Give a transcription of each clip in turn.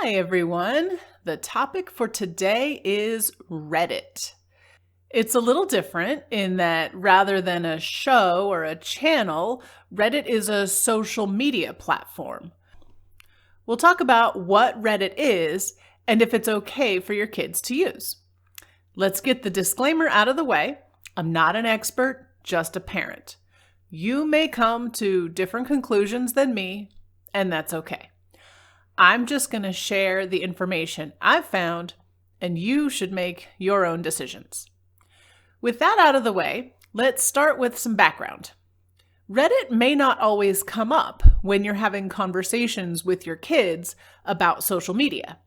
Hi, everyone. The topic for today is Reddit. It's a little different in that rather than a show or a channel, Reddit is a social media platform. We'll talk about what Reddit is and if it's okay for your kids to use. Let's get the disclaimer out of the way. I'm not an expert, just a parent. You may come to different conclusions than me, and that's okay. I'm just going to share the information I've found, and you should make your own decisions. With that out of the way, let's start with some background. Reddit may not always come up when you're having conversations with your kids about social media.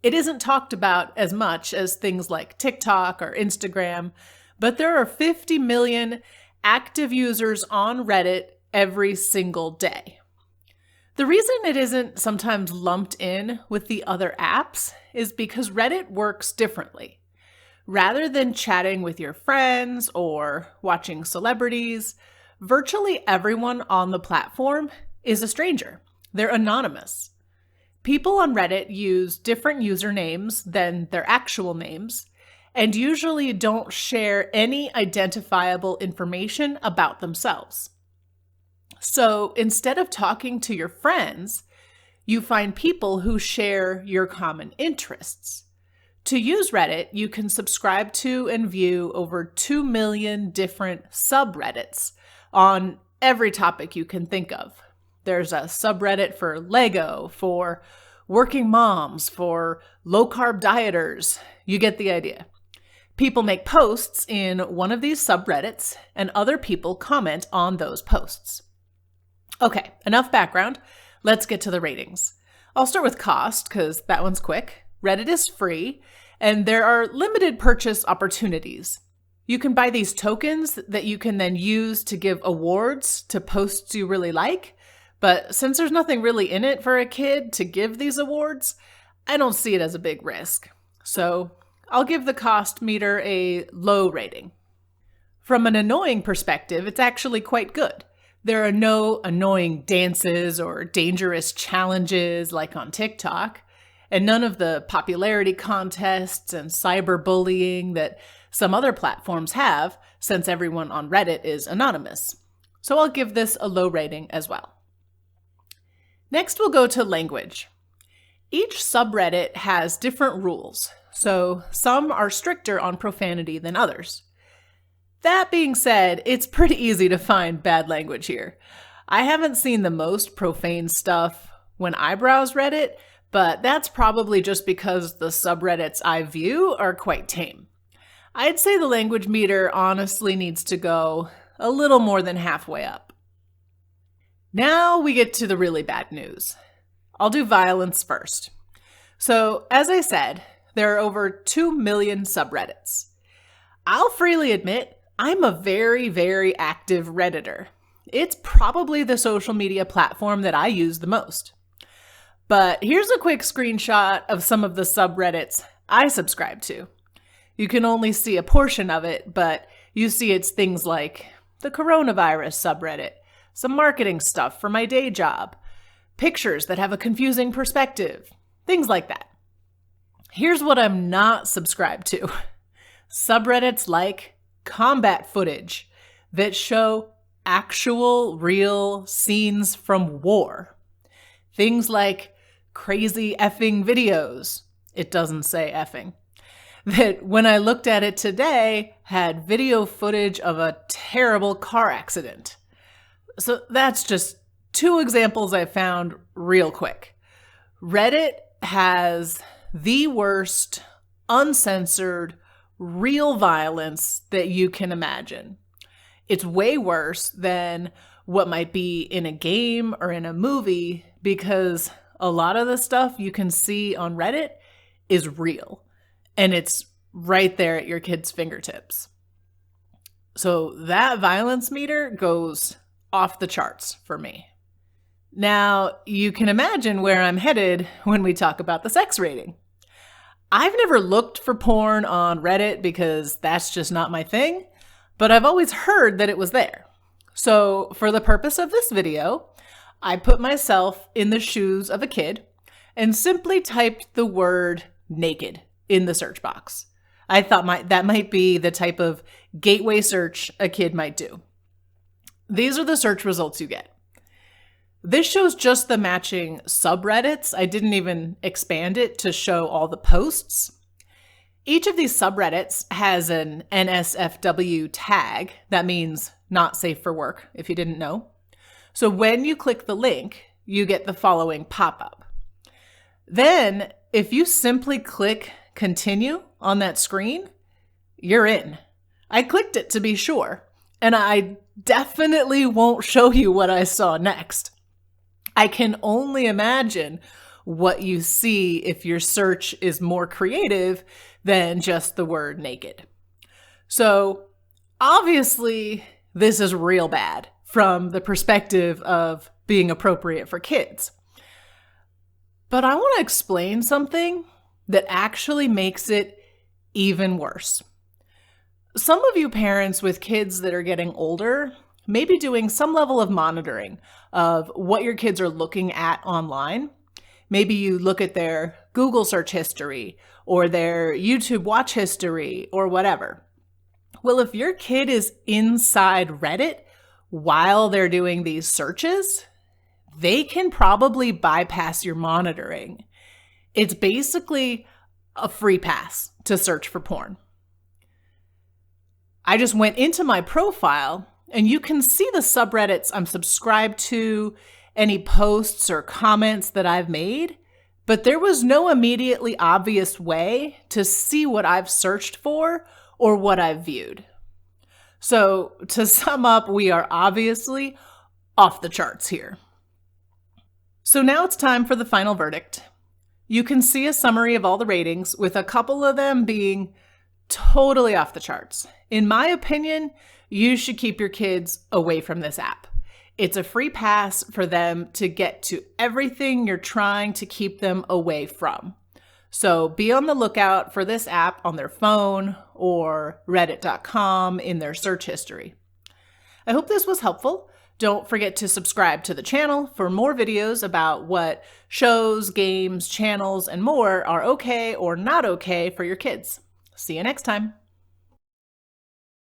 It isn't talked about as much as things like TikTok or Instagram, but there are 50 million active users on Reddit every single day. The reason it isn't sometimes lumped in with the other apps is because Reddit works differently. Rather than chatting with your friends or watching celebrities, virtually everyone on the platform is a stranger. They're anonymous. People on Reddit use different usernames than their actual names and usually don't share any identifiable information about themselves. So instead of talking to your friends, you find people who share your common interests. To use Reddit, you can subscribe to and view over 2 million different subreddits on every topic you can think of. There's a subreddit for Lego, for working moms, for low-carb dieters. You get the idea. People make posts in one of these subreddits, and other people comment on those posts. Okay, enough background. Let's get to the ratings. I'll start with cost because that one's quick. Reddit is free, and there are limited purchase opportunities. You can buy these tokens that you can then use to give awards to posts you really like, but since there's nothing really in it for a kid to give these awards, I don't see it as a big risk. So I'll give the cost meter a low rating. From an annoying perspective, it's actually quite good. There are no annoying dances or dangerous challenges like on TikTok, and none of the popularity contests and cyberbullying that some other platforms have, since everyone on Reddit is anonymous. So I'll give this a low rating as well. Next, we'll go to language. Each subreddit has different rules, so some are stricter on profanity than others. That being said, it's pretty easy to find bad language here. I haven't seen the most profane stuff when I browse Reddit, but that's probably just because the subreddits I view are quite tame. I'd say the language meter honestly needs to go a little more than halfway up. Now we get to the really bad news. I'll do violence first. So, as I said, there are over 2 million subreddits. I'll freely admit, I'm a very, very active Redditor. It's probably the social media platform that I use the most. But here's a quick screenshot of some of the subreddits I subscribe to. You can only see a portion of it, but you see it's things like the coronavirus subreddit, some marketing stuff for my day job, pictures that have a confusing perspective, things like that. Here's what I'm not subscribed to. Subreddits like combat footage that show actual real scenes from war. Things like crazy effing videos. It doesn't say effing. That when I looked at it today had video footage of a terrible car accident. So that's just 2 examples I found real quick. Reddit has the worst, uncensored, real violence that you can imagine. It's way worse than what might be in a game or in a movie because a lot of the stuff you can see on Reddit is real and it's right there at your kid's fingertips. So that violence meter goes off the charts for me. Now, you can imagine where I'm headed when we talk about the sex rating. I've never looked for porn on Reddit because that's just not my thing, but I've always heard that it was there. So for the purpose of this video, I put myself in the shoes of a kid and simply typed the word naked in the search box. I thought that might be the type of gateway search a kid might do. These are the search results you get. This shows just the matching subreddits. I didn't even expand it to show all the posts. Each of these subreddits has an NSFW tag. That means not safe for work, if you didn't know. So when you click the link, you get the following pop-up. Then, if you simply click continue on that screen, you're in. I clicked it to be sure, and I definitely won't show you what I saw next. I can only imagine what you see if your search is more creative than just the word naked. So obviously, this is real bad from the perspective of being appropriate for kids. But I want to explain something that actually makes it even worse. Some of you parents with kids that are getting older may be doing some level of monitoring of what your kids are looking at online. Maybe you look at their Google search history or their YouTube watch history or whatever. Well, if your kid is inside Reddit while they're doing these searches, they can probably bypass your monitoring. It's basically a free pass to search for porn. I just went into my profile and you can see the subreddits I'm subscribed to, any posts or comments that I've made, but there was no immediately obvious way to see what I've searched for or what I've viewed. So to sum up, we are obviously off the charts here. So now it's time for the final verdict. You can see a summary of all the ratings, with a couple of them being totally off the charts. In my opinion, you should keep your kids away from this app. It's a free pass for them to get to everything you're trying to keep them away from. So be on the lookout for this app on their phone or reddit.com in their search history. I hope this was helpful. Don't forget to subscribe to the channel for more videos about what shows, games, channels, and more are okay or not okay for your kids. See you next time.